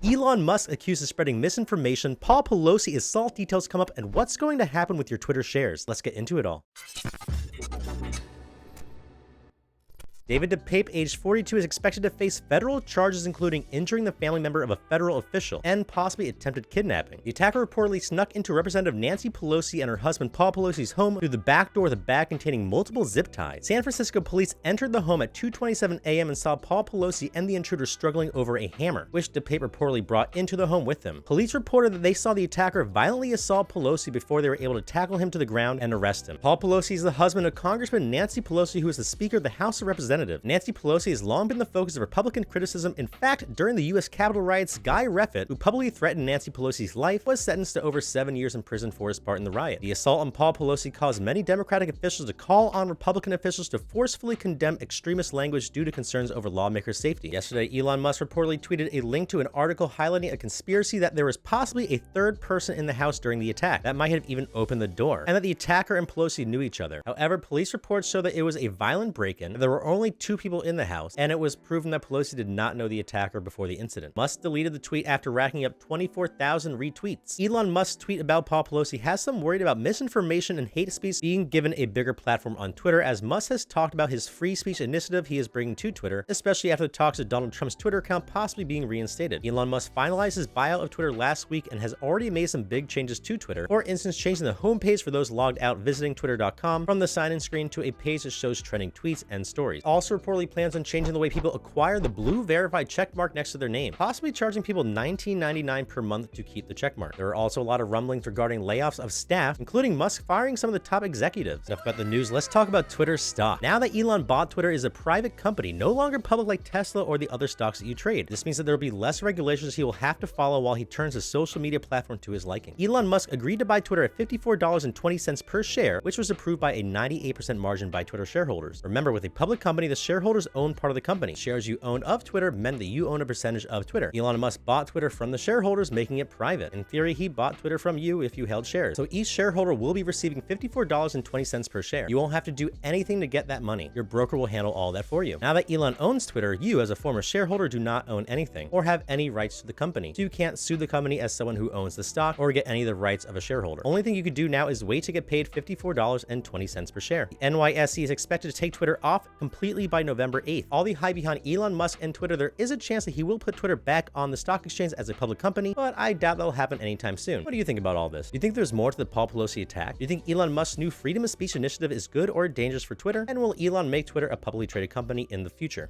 Elon Musk accused of spreading misinformation, Paul Pelosi assault details come up, and what's going to happen with your Twitter shares? Let's get into it all. David DePape, age 42, is expected to face federal charges including injuring the family member of a federal official and possibly attempted kidnapping. The attacker reportedly snuck into Representative Nancy Pelosi and her husband Paul Pelosi's home through the back door with a bag containing multiple zip ties. San Francisco police entered the home at 2:27 a.m. and saw Paul Pelosi and the intruder struggling over a hammer, which DePape reportedly brought into the home with him. Police reported that they saw the attacker violently assault Pelosi before they were able to tackle him to the ground and arrest him. Paul Pelosi is the husband of Congressman Nancy Pelosi, who is the Speaker of the House of Representatives. Nancy Pelosi has long been the focus of Republican criticism. In fact, during the U.S. Capitol riots, Guy Reffitt, who publicly threatened Nancy Pelosi's life, was sentenced to over 7 years in prison for his part in the riot. The assault on Paul Pelosi caused many Democratic officials to call on Republican officials to forcefully condemn extremist language due to concerns over lawmakers' safety. Yesterday, Elon Musk reportedly tweeted a link to an article highlighting a conspiracy that there was possibly a third person in the house during the attack that might have even opened the door, and that the attacker and Pelosi knew each other. However, police reports show that it was a violent break-in, there were only 2 people in the house, and it was proven that Pelosi did not know the attacker before the incident. Musk deleted the tweet after racking up 24,000 retweets. Elon Musk's tweet about Paul Pelosi has some worried about misinformation and hate speech being given a bigger platform on Twitter, as Musk has talked about his free speech initiative he is bringing to Twitter, especially after the talks of Donald Trump's Twitter account possibly being reinstated. Elon Musk finalized his buyout of Twitter last week and has already made some big changes to Twitter. For instance, changing the homepage for those logged out visiting twitter.com from the sign-in screen to a page that shows trending tweets and stories. Also reportedly plans on changing the way people acquire the blue verified checkmark next to their name, possibly charging people $19.99 per month to keep the checkmark. There are also a lot of rumblings regarding layoffs of staff, including Musk firing some of the top executives. Enough about the news, let's talk about Twitter stock. Now that Elon bought Twitter, is a private company, no longer public like Tesla or the other stocks that you trade. This means that there will be less regulations he will have to follow while he turns his social media platform to his liking. Elon Musk agreed to buy Twitter at $54.20 per share, which was approved by a 98% margin by Twitter shareholders. Remember, with a public company, the shareholders own part of the company. Shares you owned of Twitter meant that you own a percentage of Twitter. Elon Musk bought Twitter from the shareholders, making it private. In theory, he bought Twitter from you if you held shares. So each shareholder will be receiving $54.20 per share. You won't have to do anything to get that money. Your broker will handle all that for you. Now that Elon owns Twitter, you as a former shareholder do not own anything or have any rights to the company. So you can't sue the company as someone who owns the stock or get any of the rights of a shareholder. Only thing you could do now is wait to get paid $54.20 per share. The NYSE is expected to take Twitter off completely by November 8th. All the hype behind Elon Musk and Twitter, there is a chance that he will put Twitter back on the stock exchange as a public company, but I doubt that'll happen anytime soon. What do you think about all this? Do you think there's more to the Paul Pelosi attack? Do you think Elon Musk's new freedom of speech initiative is good or dangerous for Twitter? And will Elon make Twitter a publicly traded company in the future?